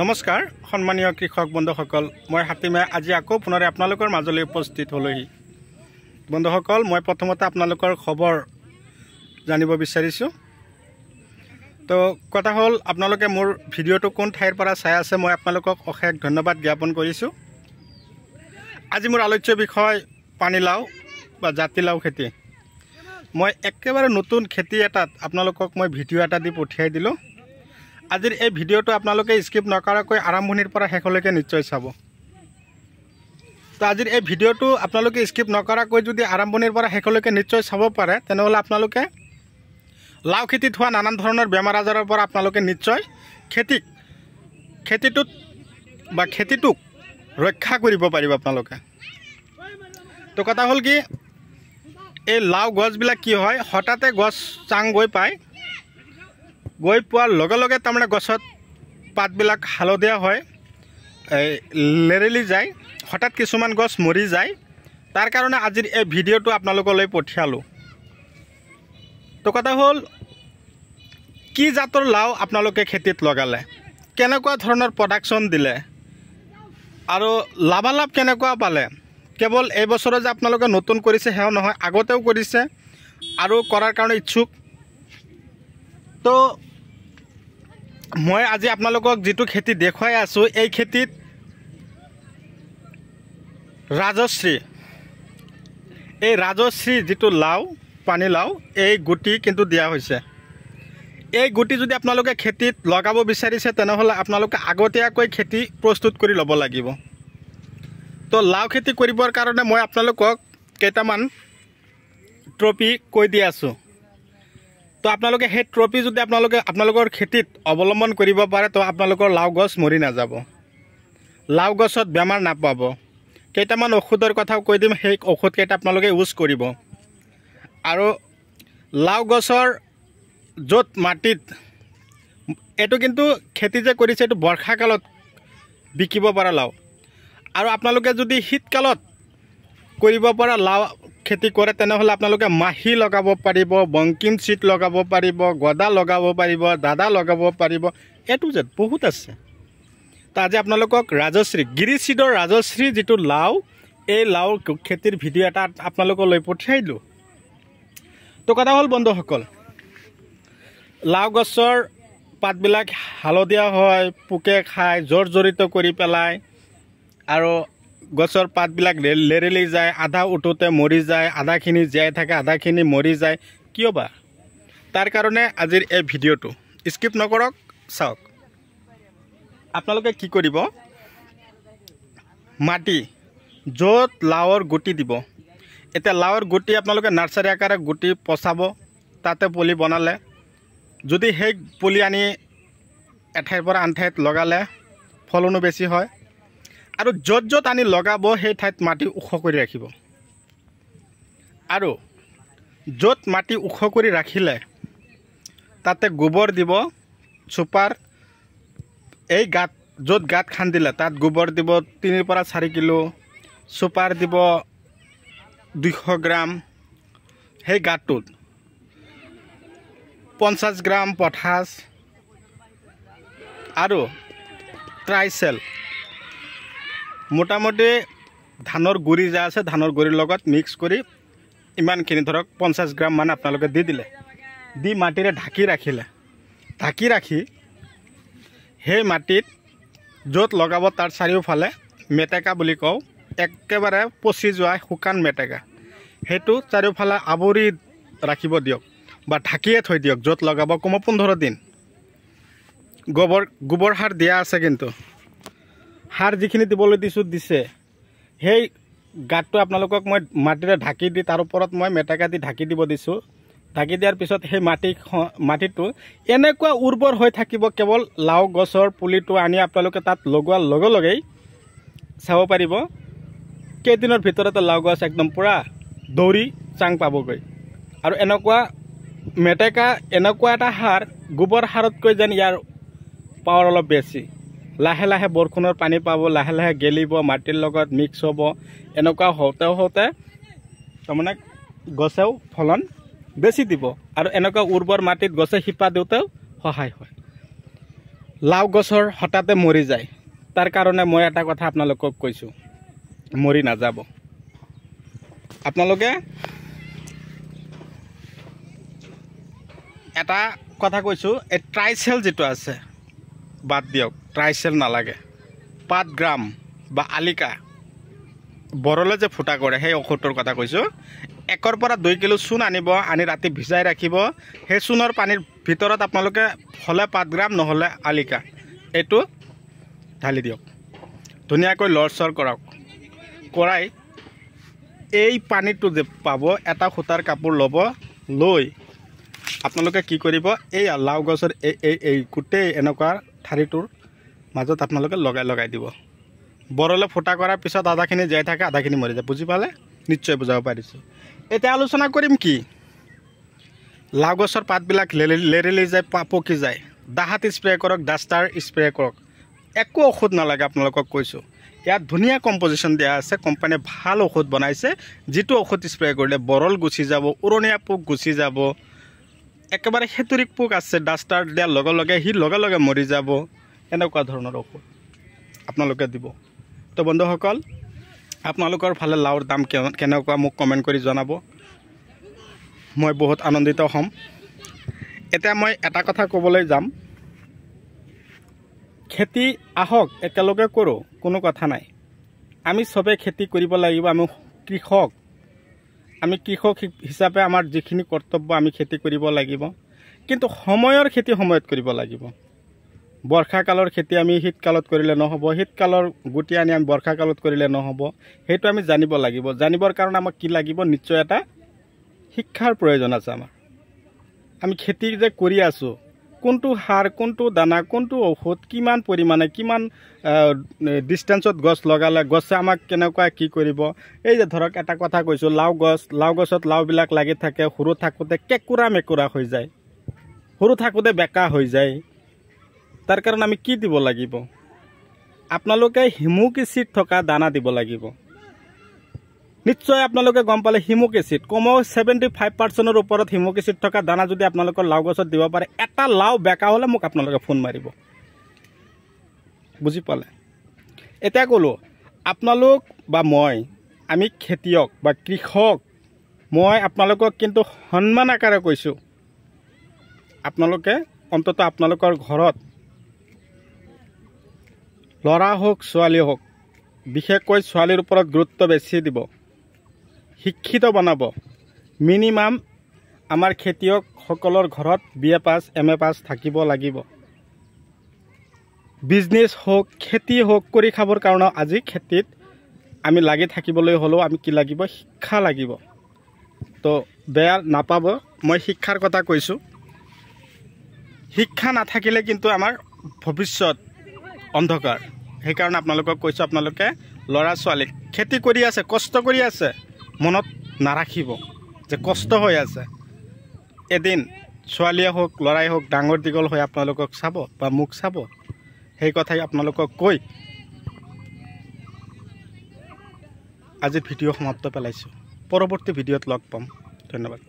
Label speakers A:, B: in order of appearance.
A: নমস্কাৰ সম্মানীয় কৃষক বন্ধুসকল, মই হাতীমে আজি আকৌ পুনৰে আপোনালোকৰ মাজলৈ উপস্থিত হ'লোহি। বন্ধুসকল, মই প্ৰথমতে আপোনালোকৰ খবৰ জানিব বিচাৰিছোঁ। তো কথা হ'ল, আপোনালোকে মোৰ ভিডিঅ'টো কোন ঠাইৰ পৰা চাই আছে মই আপোনালোকক অশেষ ধন্যবাদ জ্ঞাপন কৰিছোঁ। আজি মোৰ আলোচ্য বিষয় পানীলাও বা জাতিলাও খেতি। মই একেবাৰে নতুন খেতি এটাত আপোনালোকক মই ভিডিঅ' এটা দি পঠিয়াই দিলোঁ। আজিৰ এই ভিডিঅ'টো আপোনালোকে স্কিপ নকৰাকৈ আৰম্ভণিৰ পৰা শেষলৈকে নিশ্চয় চাব। তো আজিৰ এই ভিডিঅ'টো আপোনালোকে স্কিপ নকৰাকৈ যদি আৰম্ভণিৰ পৰা শেষলৈকে নিশ্চয় চাব পাৰে, তেনেহ'লে আপোনালোকে লাও খেতিত হোৱা নানান ধৰণৰ বেমাৰ আজাৰৰ পৰা আপোনালোকে নিশ্চয় খেতিটোক ৰক্ষা কৰিব পাৰিব আপোনালোকে। তো কথা হ'ল কি, এই লাও গছবিলাক কি হয়, হঠাতে গছ চাং গৈ পোৱাৰ লগে লগে তাৰমানে গছত পাতবিলাক হালধীয়া হয়, লেৰেলি যায়, হঠাৎ কিছুমান গছ মৰি যায়। তাৰ কাৰণে আজিৰ এই ভিডিঅ'টো আপোনালোকলৈ পঠিয়ালোঁ। তো কথা হ'ল, কি জাতৰ লাও আপোনালোকে খেতিত লগালে, কেনেকুৱা ধৰণৰ প্ৰডাকশ্যন দিলে আৰু লাভালাভ কেনেকুৱা পালে। কেৱল এই বছৰত যে আপোনালোকে নতুন কৰিছে সেয়া নহয়, আগতেও কৰিছে আৰু কৰাৰ কাৰণে ইচ্ছুক। তো মই আজি আপোনালোকক যিটো খেতি দেখুৱাই আছোঁ, এই খেতিত ৰাজশ্ৰী যিটো লাও, পানীলাও, এই গুটি কিন্তু দিয়া হৈছে। এই গুটি যদি আপোনালোকে খেতিত লগাব বিচাৰিছে, তেনেহ'লে আপোনালোকে আগতীয়াকৈ খেতি প্ৰস্তুত কৰি ল'ব লাগিব। তো লাও খেতি কৰিবৰ কাৰণে মই আপোনালোকক কেইটামান ট্ৰপি কৈ দি আছোঁ। তো আপোনালোকে সেই ট্ৰপি যদি আপোনালোকৰ খেতিত অৱলম্বন কৰিব পাৰে, তো আপোনালোকৰ লাও গছ মৰি নাযাব, লাও গছত বেমাৰ নাপাব। কেইটামান ঔষধৰ কথাও কৈ দিম, সেই ঔষধকেইটা আপোনালোকে ইউজ কৰিব। আৰু লাও গছৰ য'ত মাটিত, এইটো কিন্তু খেতি যে কৰিছে এইটো বৰ্ষাকালত বিকিব পৰা লাও। আৰু আপোনালোকে যদি শীতকালত কৰিব পৰা লাও খেতি কৰে, তেনেহ'লে আপোনালোকে মাহি লগাব পাৰিব, বংকিম চিট লগাব পাৰিব, গদা লগাব পাৰিব, দাদা লগাব পাৰিব, এইটো যে বহুত আছে। তো আজি আপোনালোকক গিৰিচিডৰ ৰাজশ্ৰী যিটো লাও, এই লাও খেতিৰ ভিডিঅ' এটা আপোনালোকলৈ পঠিয়াই দিলোঁ। তো কথা হ'ল বন্ধুসকল, লাও গছৰ পাতবিলাক হালধীয়া হয়, পোকে খায়, জৰ্জৰিত কৰি পেলায়, আৰু গছৰ পাতবিলাক লেৰেলি যায়, আধা উঠোতে মৰি যায়, আধাখিনি জীয়াই থাকে, আধাখিনি মৰি যায়। কিয় বা? তাৰ কাৰণে আজিৰ এই ভিডিঅ'টো স্কিপ নকৰক, চাওক। আপোনালোকে কি কৰিব, মাটি য'ত লাওৰ গুটি দিব, এতিয়া লাওৰ গুটি আপোনালোকে নাৰ্চাৰী আকাৰে গুটি পচাব, তাতে পুলি বনালে, যদি সেই পুলি আনি এঠাইৰ পৰা আন ঠাইত লগালে ফলনো বেছি হয়। আৰু য'ত য'ত আনি লগাব সেই ঠাইত মাটি ওখ কৰি ৰাখিব। আৰু য'ত মাটি ওখ কৰি ৰাখিলে তাতে গোবৰ দিব, চুপাৰ, এই য'ত গাঁত খান্দিলে তাত গোবৰ দিব 3 পৰা 4 কিলো, চুপাৰ দিব 200 গ্ৰাম, সেই গাঁতটোত 50 গ্ৰাম পটাছ আৰু ট্ৰাইচেল, মোটামুটি ধানৰ গুড়ি যে আছে, ধানৰ গুড়িৰ লগত মিক্স কৰি ইমানখিনি ধৰক 50 গ্ৰাম মান আপোনালোকে দি দিলে, দি মাটিৰে ঢাকি ৰাখি সেই মাটিত য'ত লগাব তাৰ চাৰিওফালে মেটেকা বুলি কওঁ, একেবাৰে পচি যোৱা শুকান মেটেকা, সেইটো চাৰিওফালে আৱৰি ৰাখিব দিয়ক বা ঢাকিয়ে থৈ দিয়ক। য'ত লগাব কমেও 15 দিন। গোবৰ সাৰ দিয়া আছে, কিন্তু সাৰ যিখিনি দিবলৈ দিছে, সেই গাঁতটো আপোনালোকক মই মাটিৰে ঢাকি দি তাৰ ওপৰত মই মেটেকা দি ঢাকি দিব দিছোঁ। ঢাকি দিয়াৰ পিছত সেই মাটিটো এনেকুৱা উৰ্বৰ হৈ থাকিব, কেৱল লাও গছৰ পুলিটো আনি আপোনালোকে তাত লগোৱাৰ লগে লগেই চাব পাৰিব কেইদিনৰ ভিতৰতে লাও গছ একদম পূৰা দৌৰি চাং পাবগৈ। আৰু এনেকুৱা মেটেকা, এনেকুৱা এটা সাৰ, গোবৰ সাৰতকৈ যেন ইয়াৰ পাৱাৰ অলপ বেছি। লাহে লাহে বৰষুণৰ পানী পাব, লাহে লাহে গেলিব, মাটিৰ লগত মিক্স হ'ব। এনেকুৱা হওঁতে তাৰমানে গছেও ফলন বেছি দিব, আৰু এনেকুৱা উৰ্বৰ মাটিত গছে শিপা দিওঁতেও সহায় হয়। লাও গছৰ হঠাতে মৰি যায় তাৰ কাৰণে মই এটা কথা আপোনালোকক কৈছোঁ মৰি নাযাব আপোনালোকে এটা কথা কৈছোঁ এই ট্ৰাইচেল যিটো আছে বাদ দিয়ক ট্ৰাইচেল নালাগে পাতগ্ৰাম বা আলিকা বৰলে যে ফুটা কৰে সেই ঔষধটোৰ কথা কৈছোঁ 1 পৰা 2 কিলো চূণ আনিব আনি ৰাতি ভিজাই ৰাখিব সেই চূণৰ পানীৰ ভিতৰত আপোনালোকে হলে পাতগ্ৰাম নহলে আলিকা এইটো ঢালি দিয়ক ধুনীয়াকৈ লৰচৰ কৰক কৰাই এই পানীটো যে পাব এটা সূতাৰ কাপোৰ ল'ব লৈ আপোনালোকে কি কৰিব এই লাও গছৰ এই গোটেই এনেকুৱা ঠাৰিটোৰ মাজত আপোনালোকে লগাই দিব বৰলে ফুটা কৰাৰ পিছত আধাখিনি জীয়াই থাকে আধাখিনি মৰি যায় বুজি পালে নিশ্চয় বুজাব পাৰিছোঁ এতিয়া আলোচনা কৰিম কি লাও গছৰ পাতবিলাক লেৰেলি যায় পকি যায় দাহাত স্প্ৰে কৰক ডাষ্টাৰ স্প্ৰে কৰক একো ঔষধ নালাগে আপোনালোকক কৈছোঁ ইয়াত ধুনীয়া কম্পজিশ্যন দিয়া আছে কোম্পানীয়ে ভাল ঔষধ বনাইছে যিটো ঔষধ স্প্ৰে কৰিলে বৰল গুচি যাব উৰণীয়া পোক গুচি যাব একেবাৰে হেতুৰিক পোক আছে ডাষ্টাৰ দিয়াৰ লগে লগে সি লগে লগে মৰি যাব এনেকুৱা ধৰণৰ ঔষধ আপোনালোকে দিব তো বন্ধুসকল আপোনালোকৰ ফালে লাওৰ দাম কেনেকুৱা মোক কমেণ্ট কৰি জনাব মই বহুত আনন্দিত হ'ম এতিয়া মই এটা কথা ক'বলৈ যাম খেতি আহক একেলগে কৰোঁ কোনো কথা নাই আমি সবে খেতি কৰিব লাগিব আমি কৃষক হিচাপে আমাৰ যিখিনি কৰ্তব্য আমি খেতি কৰিব লাগিব কিন্তু সময়ৰ খেতি সময়ত কৰিব লাগিব বৰ্ষাকালৰ খেতি আমি শীতকালত কৰিলে নহ'ব শীতকালৰ গুটি আনি আমি বৰ্ষাকালত কৰিলে নহ'ব সেইটো আমি জানিব লাগিব জানিবৰ কাৰণে আমাক কি লাগিব নিশ্চয় এটা শিক্ষাৰ প্ৰয়োজন আছে আমাৰ আমি খেতি যে কৰি আছোঁ কোনটো সাৰ কোনটো দানা কোনটো ঔষধ কিমান পৰিমাণে কিমান ডিষ্টেন্সত গছ লগালে গছে আমাক কেনেকুৱা কি কৰিব এই যে ধৰক এটা কথা কৈছোঁ লাও গছত লাওবিলাক লাগি থাকে সৰু থাকোঁতে কেঁকুৰা মেকুৰা হৈ যায় সৰু থাকোঁতে বেকা হৈ যায় তাৰ কাৰণে আমি কি দিব লাগিব আপোনালোকে হিমুক এচিড থকা দানা দিব লাগিব নিশ্চয় আপোনালোকে গম পালে হিমুক এচিড কমেও 75% ওপৰত হিমুক এচিড থকা দানা যদি আপোনালোকৰ লাও গছত দিব পাৰে এটা লাও বেকা হ'লে মোক আপোনালোকে ফোন মাৰিব বুজি পালে এতিয়া ক'লোঁ আপোনালোক বা মই আমি খেতিয়ক বা কৃষক মই আপোনালোকক কিন্তু সন্মান আকাৰে কৈছোঁ আপোনালোকে অন্তত আপোনালোকৰ ঘৰত ল'ৰা হোক ছোৱালী হোক বিশেষকৈ ছোৱালীৰ ওপৰত গুৰুত্ব বেছি দিব শিক্ষিত বনাব মিনিমাম আমাৰ খেতিয়কসকলৰ ঘৰত BA পাছ MA পাছ থাকিব লাগিব বিজনেছ হোক খেতি হোক কৰি খাবৰ কাৰণে আজি খেতিত আমি লাগি থাকিবলৈ হ'লেও আমি কি লাগিব শিক্ষা লাগিব তো বেয়া নাপাব মই শিক্ষাৰ কথা কৈছোঁ শিক্ষা নাথাকিলে কিন্তু আমাৰ ভৱিষ্যত অন্ধকাৰ সেইকাৰণে আপোনালোকক কৈছোঁ আপোনালোকে ল'ৰা ছোৱালীক খেতি কৰি আছে কষ্ট কৰি আছে মনত নাৰাখিব যে কষ্ট হৈ আছে এদিন ছোৱালীয়ে হোক ল'ৰাই হোক ডাঙৰ দীঘল হৈ আপোনালোকক চাব বা মোক চাব সেই কথাই আপোনালোকক কৈ আজিৰ ভিডিঅ' সমাপ্ত পেলাইছোঁ পৰৱৰ্তী ভিডিঅ'ত লগ পাম ধন্যবাদ